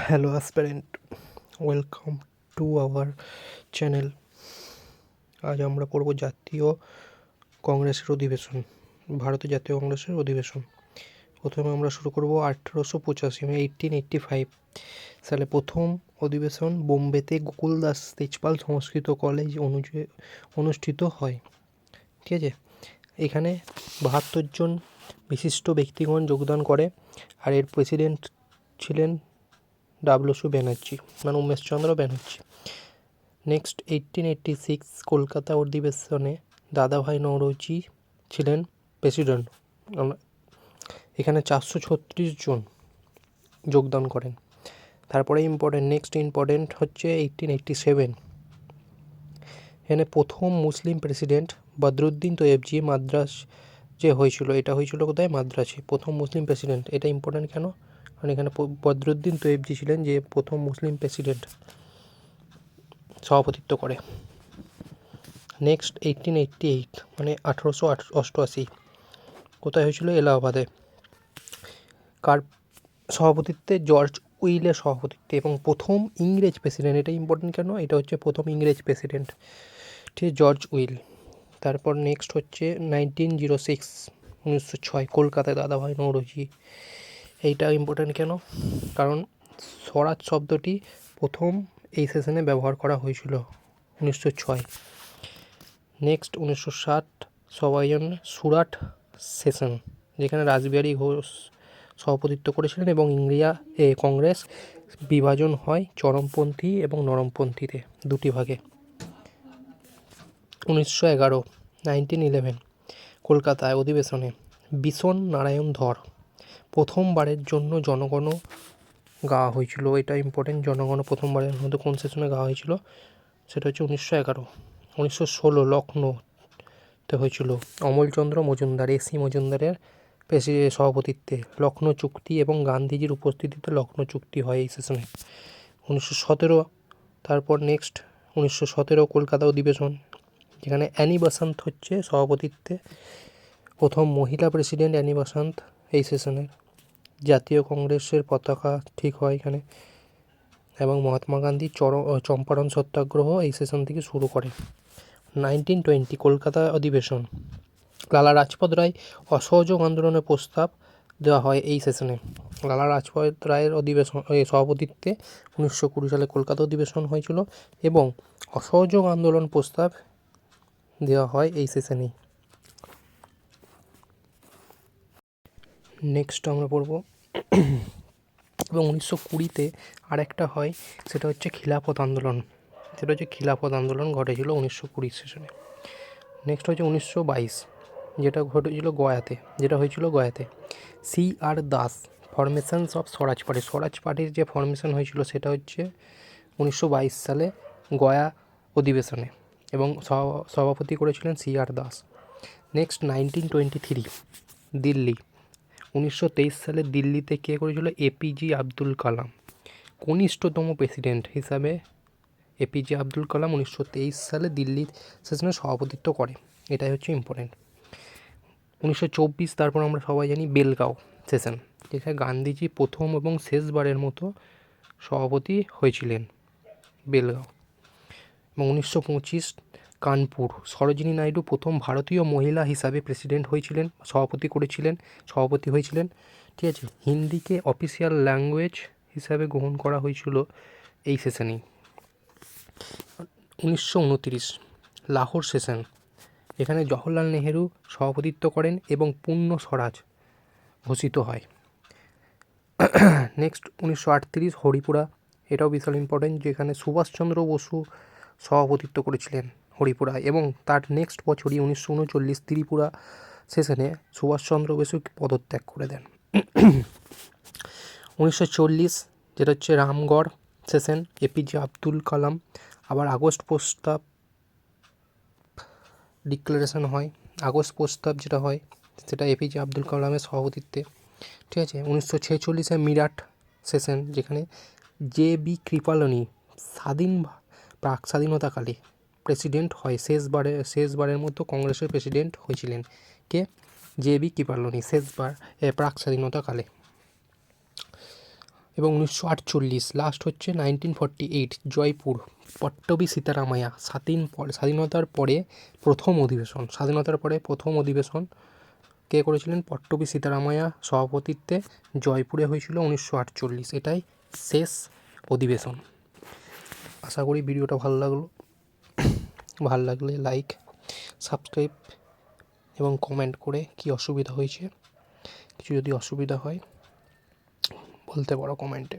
Hello aspirant, welcome to our channel. আজ আমরা পড়ব জাতীয় কংগ্রেসের অধিবেশন, ভারতের জাতীয় কংগ্রেসের অধিবেশন। প্রথমে আমরা শুরু করব 1885 1885 সালে প্রথম অধিবেশন বোম্বেতে গোকুলদাস তেজপাল সংস্কৃত কলেজ অনুষ্ঠিত হয়। ঠিক আছে, এখানে 72 জন বিশিষ্ট ব্যক্তিগণ যোগদান করে, আর এর প্রেসিডেন্ট ছিলেন ডাব্লিউ ব্যানার্জি, মানে উমেশচন্দ্র ব্যানার্জি। নেক্সট 1886 কলকাতা অধিবেশনে দাদাভাই নওরোজি ছিলেন প্রেসিডেন্ট। এখানে 436 জন যোগদান করেন। তারপরে নেক্সট ইম্পর্টেন্ট হচ্ছে 1887, এখানে প্রথম মুসলিম প্রেসিডেন্ট বদরুদ্দিন তৈয়বজি মাদ্রাস যে হয়েছিল, এটা হয়েছিল কোথায়? মাদ্রাসে। প্রথম মুসলিম প্রেসিডেন্ট, এটা ইম্পর্টেন্ট কেন? কারণ এখানে বদরুদ্দিন তৈয়বজি ছিলেন যে প্রথম মুসলিম প্রেসিডেন্ট, সভাপতিত্ব করে। নেক্সট 1888 মানে 1888 কোথায় হয়েছিল? এলাহাবাদে। কার সভাপতিত্বে? জর্জ উইলের সভাপতিত্বে, এবং প্রথম ইংরেজ প্রেসিডেন্ট। এটা ইম্পর্টেন্ট কেন? এটা হচ্ছে প্রথম ইংরেজ প্রেসিডেন্ট, ঠিক আছে, জর্জ উইল। তারপর নেক্সট হচ্ছে 1906 1906 কলকাতায় দাদাভাই নওরোজি। এইটা ইম্পর্টেন্ট কেন? কারণ স্বরাজ শব্দটি প্রথম এই সেশনে ব্যবহার করা হয়েছিল 1906। নেক্সট 1960 সবাইজন সুরাট সেশন, যেখানে রাসবিহারী ঘোষ সভাপতিত্ব করেছিলেন এবং ইন্ডিয়া কংগ্রেস বিভাজন হয় চরমপন্থী এবং নরমপন্থীতে দুটি ভাগে। 1911 কলকাতায় অধিবেশনে বিশন নারায়ণ ধর প্রথমবারের জন্য জনগণ গাওয়া হয়েছিল। এটা ইম্পর্টেন্ট, জনগণ প্রথমবারের মধ্যে কোন সেশনে গাওয়া হয়েছিল? সেটা হচ্ছে 1911। 1916 লখনৌতে হয়েছিল অমলচন্দ্র মজুমদার, এসি মজুমদারের সভাপতিত্বে লখনৌ চুক্তি এবং গান্ধীজির উপস্থিতিতে লখনৌ চুক্তি হয় এই সেশনে। 1917 তারপর নেক্সট 1917 কলকাতা অধিবেশন, যেখানে অ্যানি বাসন্ত হচ্ছে সভাপতিত্বে, প্রথম মহিলা প্রেসিডেন্ট অ্যানি বাসন্ত এই সেশনের। জাতীয় কংগ্রেসের পতাকা ঠিক হয় এখানে, এবং মহাত্মা গান্ধী চম্পারণ সত্যাগ্রহ এই সেশন থেকে শুরু করে। 1920 কলকাতা অধিবেশন, লালা রাজপথ রায় অসহযোগ আন্দোলনের প্রস্তাব দেওয়া হয় এই সেশনে। লালা রাজপথ রায়ের সভাপতিত্বে 1920 সালে কলকাতা অধিবেশন হয়েছিল এবং অসহযোগ আন্দোলন প্রস্তাব দেওয়া হয় এই সেশনেই। নেক্সট আমরা পড়ব এবং 1920 আরেকটা হয়, সেটা হচ্ছে খিলাফত আন্দোলন। খিলাফত আন্দোলন ঘটেছিল 1920 সেশনে। নেক্সট হচ্ছে 1922, যেটা হয়েছিল গয়াতে। CR দাস ফরমেশনস অফ স্বরাজ পার্টির যে ফরমেশন হয়েছিল সেটা হচ্ছে 1922 সালে গয়া অধিবেশনে, এবং সভাপতি করেছিলেন CR দাস। নেক্সট 1923 দিল্লি, 1923 সালে দিল্লিতে কে করেছিল? APJ আব্দুল কালাম, কনিষ্ঠতম প্রেসিডেন্ট হিসাবে APJ আব্দুল কালাম 1923 সালে দিল্লি সেশনে সভাপতিত্ব করে। এটাই হচ্ছে ইম্পর্টেন্ট। 1924 তারপর আমরা সবাই জানি বেলগাঁও সেশন, যেখানে গান্ধীজি প্রথম এবং শেষবারের মতো সভাপতি হয়েছিলেন বেলগাঁও। এবং 1925 কানপুর, সরোজিনী নাইডু প্রথম ভারতীয় মহিলা হিসাবে সভাপতি হয়েছিলেন। ঠিক আছে, হিন্দিকে অফিসিয়াল ল্যাঙ্গুয়েজ হিসাবে গ্রহণ করা হয়েছিল এই সেশনেই। 1929 লাহোর সেশন, এখানে জওহরলাল নেহেরু সভাপতিত্ব করেন এবং পূর্ণ স্বরাজ ঘোষিত হয়। নেক্সট 1938 হরিপুরা, এটাও বিশাল ইম্পর্টেন্ট, যেখানে সুভাষচন্দ্র বসু সভাপতিত্ব করেছিলেন হরিপুরায়, এবং তার নেক্সট বছরই 1939 ত্রিপুরা সেশনে সুভাষচন্দ্র বসু পদত্যাগ করে দেন। 1940 যেটা হচ্ছে রামগড় সেশন, APJ আব্দুল কালাম আবার আগস্ট প্রস্তাব ডিক্লারেশন হয়। আগস্ট প্রস্তাব যেটা হয় সেটা APJ আব্দুল কালামের সভাপতিত্বে। ঠিক আছে, 1946 মিরাট সেশন, যেখানে JB কৃপালনী প্রাক স্বাধীনতাকালে প্রেসিডেন্ট হয়, শেষবারের মতো কংগ্রেসের প্রেসিডেন্ট হয়েছিলেন কে? JB কৃপালনী, প্রাক স্বাধীনতাকালে। এবং 1948 লাস্ট হচ্ছে 1948 জয়পুর পট্টবি সীতারামাইয়া স্বাধীনতার পরে প্রথম অধিবেশন কে করেছিলেন? পট্টবি সীতারামাইয়া সভাপতিত্বে জয়পুরে হয়েছিল 1948। এটাই শেষ অধিবেশন। আশা করি ভিডিওটা ভালো লাগলে লাইক, সাবস্ক্রাইব এবং কমেন্ট করে কি অসুবিধা হয়েছে, কিছু যদি অসুবিধা হয় বলতে পারো কমেন্টে।